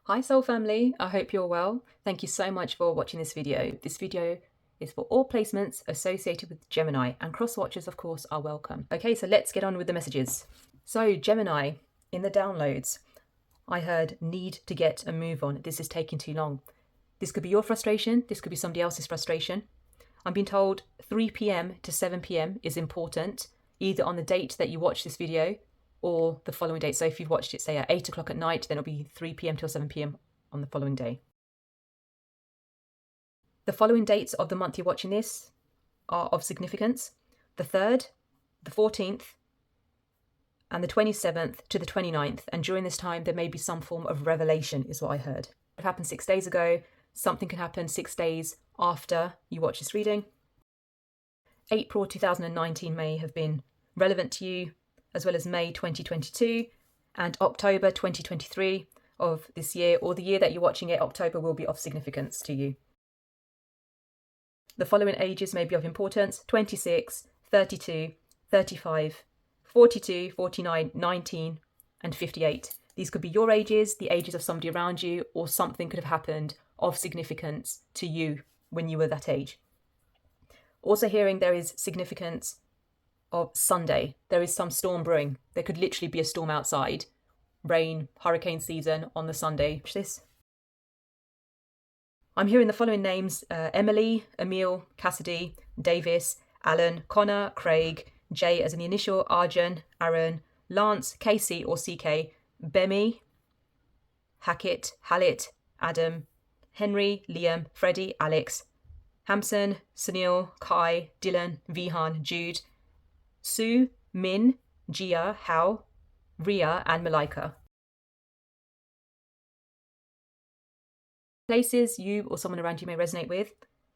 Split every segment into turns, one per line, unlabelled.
Hi Soul Family, I hope you're well. Thank you so much for watching this video. This video is for all placements associated with Gemini, and cross-watchers of course are welcome. Okay, so let's get on with the messages. So Gemini, in the downloads, I heard need to get a move on. This is taking too long. This could be your frustration, this could be somebody else's frustration. I'm being told 3 p.m. to 7 p.m. is important, either on the date that you watch this video or the following date. So if you've watched it, say, at 8 o'clock at night, then it'll be 3 p.m. till 7 p.m. on the following day. The following dates of the month you're watching this are of significance: the 3rd, the 14th, and the 27th to the 29th. And during this time, there may be some form of revelation, is what I heard. It happened 6 days ago. Something can happen 6 days after you watch this reading. April 2019 may have been relevant to you, as well as May 2022 and October 2023 of this year, or the year that you're watching it, October, will be of significance to you. The following ages may be of importance: 26, 32, 35, 42, 49, 19, and 58. These could be your ages, the ages of somebody around you, or something could have happened of significance to you when you were that age. Also hearing there is significance of Sunday. There is some storm brewing. There could literally be a storm outside. Rain, hurricane season on the Sunday. Watch this. I'm hearing the following names: Emily, Emil, Cassidy, Davis, Alan, Connor, Craig, Jay as in the initial, Arjun, Aaron, Lance, Casey or CK, Bemi, Hackett, Hallett, Adam, Henry, Liam, Freddie, Alex, Hamson, Sunil, Kai, Dylan, Vihan, Jude, Sue, Min, Gia, Hao, Ria, and Malika. Places you or someone around you may resonate with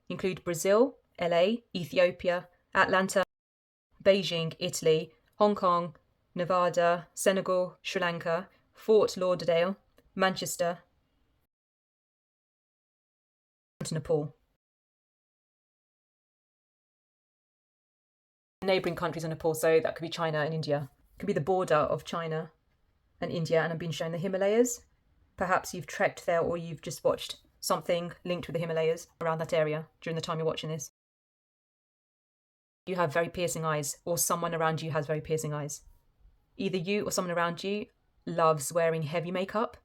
include Brazil, LA, Ethiopia, Atlanta, Beijing, Italy, Hong Kong, Nevada, Senegal, Sri Lanka, Fort Lauderdale, Manchester, and Nepal. Neighbouring countries of Nepal, so that could be China and India. It could be the border of China and India, and I've been shown the Himalayas. Perhaps you've trekked there, or you've just watched something linked with the Himalayas around that area during the time you're watching this. You have very piercing eyes, or someone around you has very piercing eyes. Either you or someone around you loves wearing heavy makeup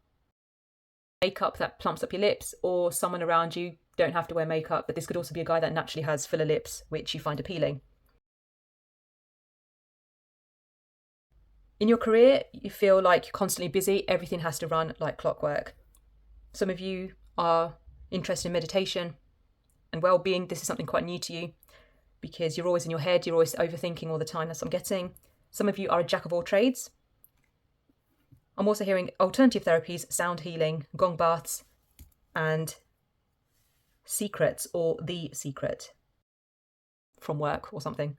that plumps up your lips, or someone around you don't have to wear makeup, but this could also be a guy that naturally has fuller lips, which you find appealing. In your career, you feel like you're constantly busy. Everything has to run like clockwork. Some of you are interested in meditation and well-being. This is something quite new to you because you're always in your head. You're always overthinking all the time. That's what I'm getting. Some of you are a jack of all trades. I'm also hearing alternative therapies, sound healing, gong baths, and secrets, or the secret from work or something.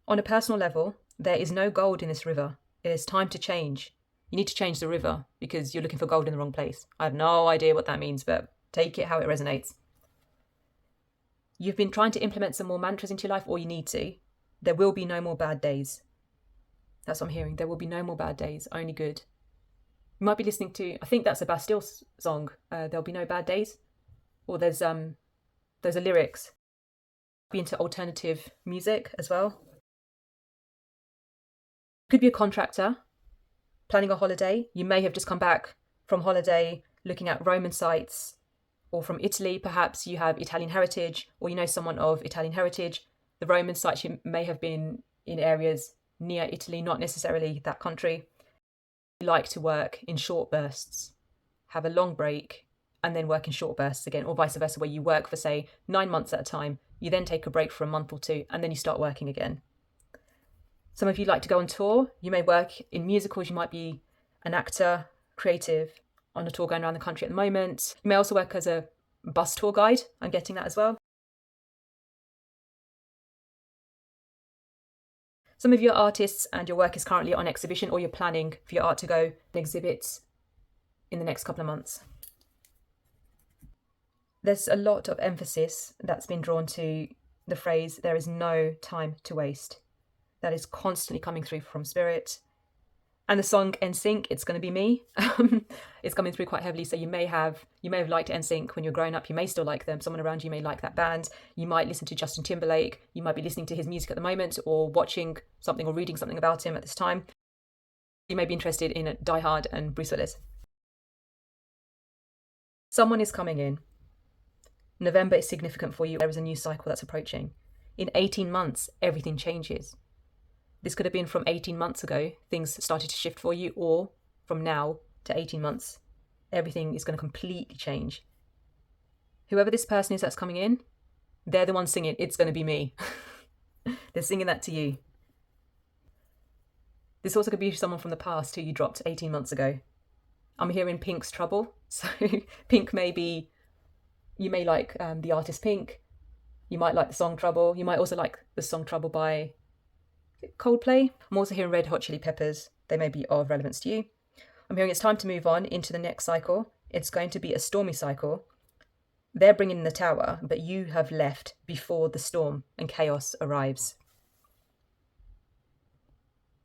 On a personal level, there is no gold in this river. It is time to change. You need to change the river because you're looking for gold in the wrong place. I have no idea what that means, but take it how it resonates. You've been trying to implement some more mantras into your life, or you need to. There will be no more bad days. That's what I'm hearing. There will be no more bad days, only good. You might be listening to, I think that's a Bastille song, There'll Be No Bad Days. Or those are lyrics. Be into alternative music as well. Could be a contractor planning a holiday. You may have just come back from holiday looking at Roman sites, or from Italy. Perhaps you have Italian heritage, or you know someone of Italian heritage. The Roman sites you may have been in areas near Italy, not necessarily that country. You like to work in short bursts, have a long break, and then work in short bursts again, or vice versa, where you work for, say, 9 months at a time. You then take a break for a month or two, and then you start working again. Some of you like to go on tour. You may work in musicals. You might be an actor, creative, on a tour going around the country at the moment. You may also work as a bus tour guide. I'm getting that as well. Some of you are artists and your work is currently on exhibition, or you're planning for your art to go and exhibit in the next couple of months. There's a lot of emphasis that's been drawn to the phrase, there is no time to waste. That is constantly coming through from spirit. And the song NSYNC, It's Gonna Be Me, it's coming through quite heavily. So you may have liked NSYNC when you're growing up. You may still like them. Someone around you may like that band. You might listen to Justin Timberlake. You might be listening to his music at the moment, or watching something or reading something about him at this time. You may be interested in Die Hard and Bruce Willis. Someone is coming in. November is significant for you. There is a new cycle that's approaching. In 18 months, everything changes. This could have been from 18 months ago, things started to shift for you, or from now to 18 months, everything is going to completely change. Whoever this person is that's coming in, they're the ones singing, It's Going to Be Me. They're singing that to you. This also could be someone from the past who you dropped 18 months ago. I'm hearing Pink's Trouble. So Pink may be, you may like the artist Pink. You might like the song Trouble. You might also like the song Trouble by Coldplay. I'm also hearing Red Hot Chili Peppers. They may be of relevance to you. I'm hearing it's time to move on into the next cycle. It's going to be a stormy cycle. They're bringing in the tower, but you have left before the storm and chaos arrives.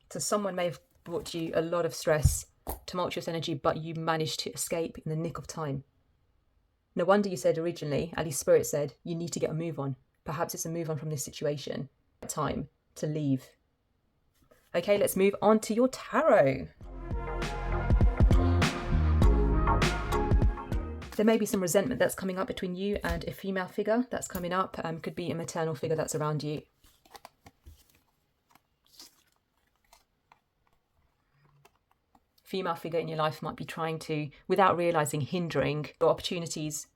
So someone may have brought you a lot of stress, tumultuous energy, but you managed to escape in the nick of time. No wonder you said originally, at least Spirit said, you need to get a move on. Perhaps it's a move on from this situation. Time to leave. Okay, let's move on to your tarot. There may be some resentment that's coming up between you and a female figure that's coming up. Could be a maternal figure that's around you. Female figure in your life might be trying to, without realizing, hindering your opportunities,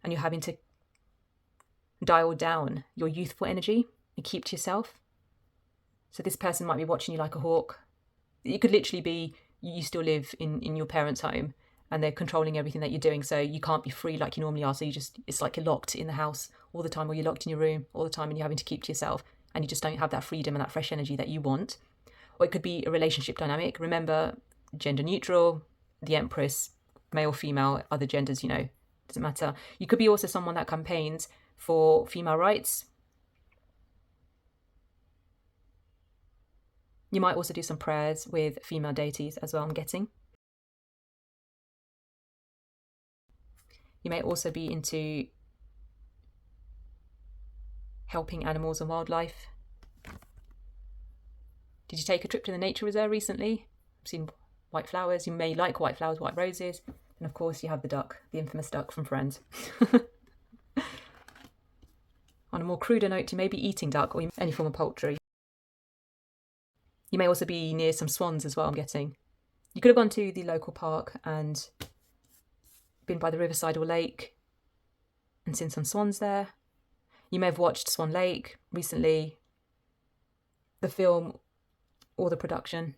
and you're having to dial down your youthful energy and keep to yourself. So this person might be watching you like a hawk. It could literally be you still live in your parents' home and they're controlling everything that you're doing, so you can't be free like you normally are. So it's like you're locked in the house all the time, or you're locked in your room all the time and you're having to keep to yourself, and you just don't have that freedom and that fresh energy that you want. Or it could be a relationship dynamic. Remember, gender neutral, the Empress, male, female, other genders, doesn't matter. You could be also someone that campaigns for female rights. You might also do some prayers with female deities as well, I'm getting. You may also be into helping animals and wildlife. Did you take a trip to the nature reserve recently? I've seen white flowers. You may like white flowers, white roses. And of course you have the duck, the infamous duck from Friends. On a more cruder note, you may be eating duck or any form of poultry. You may also be near some swans as well, I'm getting. You could have gone to the local park and been by the riverside or lake and seen some swans there. You may have watched Swan Lake recently, the film or the production.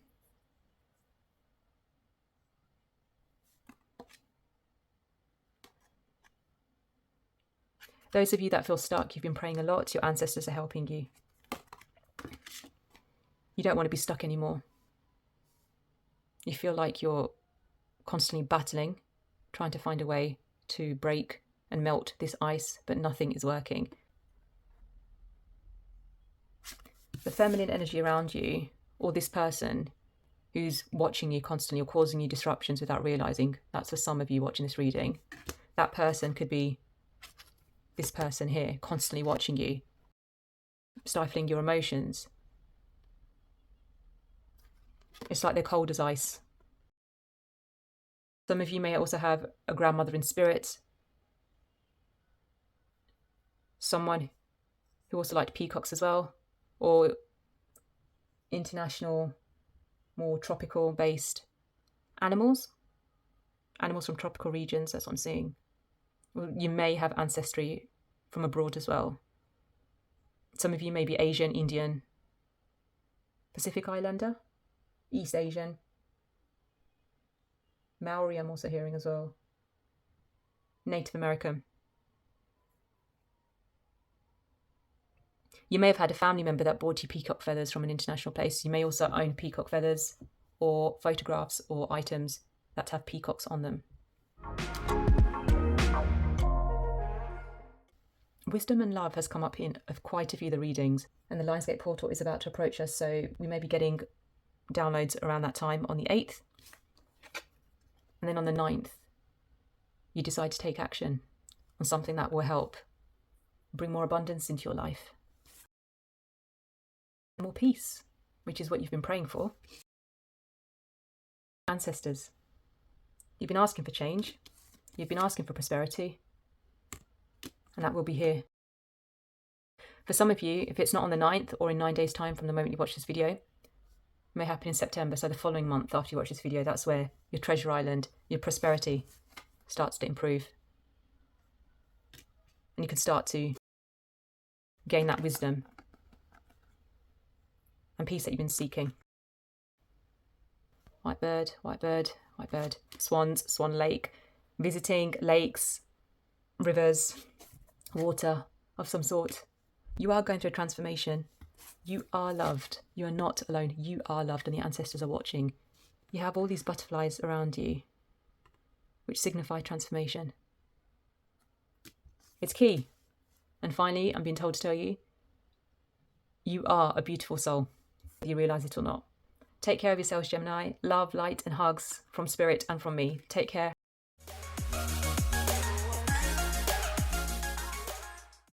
Those of you that feel stuck, you've been praying a lot, your ancestors are helping you. You don't want to be stuck anymore. You feel like you're constantly battling, trying to find a way to break and melt this ice, but nothing is working. The feminine energy around you, or this person who's watching you constantly or causing you disruptions without realizing, that's for some of you watching this reading. That person could be this person here, constantly watching you, stifling your emotions. It's like they're cold as ice. Some of you may also have a grandmother in spirit, someone who also liked peacocks as well, or international, more tropical based animals from tropical regions. That's what I'm seeing. You may have ancestry from abroad as well. Some of you may be Asian, Indian, Pacific Islander, East Asian, Maori I'm also hearing as well, Native American. You may have had a family member that bought you peacock feathers from an international place. You may also own peacock feathers or photographs or items that have peacocks on them. Wisdom and love has come up in quite a few of the readings, and the Lionsgate portal is about to approach us, so we may be getting downloads around that time on the 8th. And then on the 9th, you decide to take action on something that will help bring more abundance into your life. More peace, which is what you've been praying for. Ancestors, you've been asking for change. You've been asking for prosperity. And that will be here. For some of you, if it's not on the 9th or in 9 days' time from the moment you watch this video, it may happen in September, so the following month after you watch this video, that's where your treasure island, your prosperity starts to improve. And you can start to gain that wisdom and peace that you've been seeking. White bird, white bird, white bird. Swans, Swan Lake. Visiting lakes, rivers, water of some sort. You are going through a transformation. You are loved. You are not alone. You are loved, and the ancestors are watching. You have all these butterflies around you, which signify transformation. It's key. And finally, I'm being told to tell you, you are a beautiful soul, whether you realise it or not. Take care of yourselves, Gemini. Love, light, and hugs from Spirit and from me. Take care.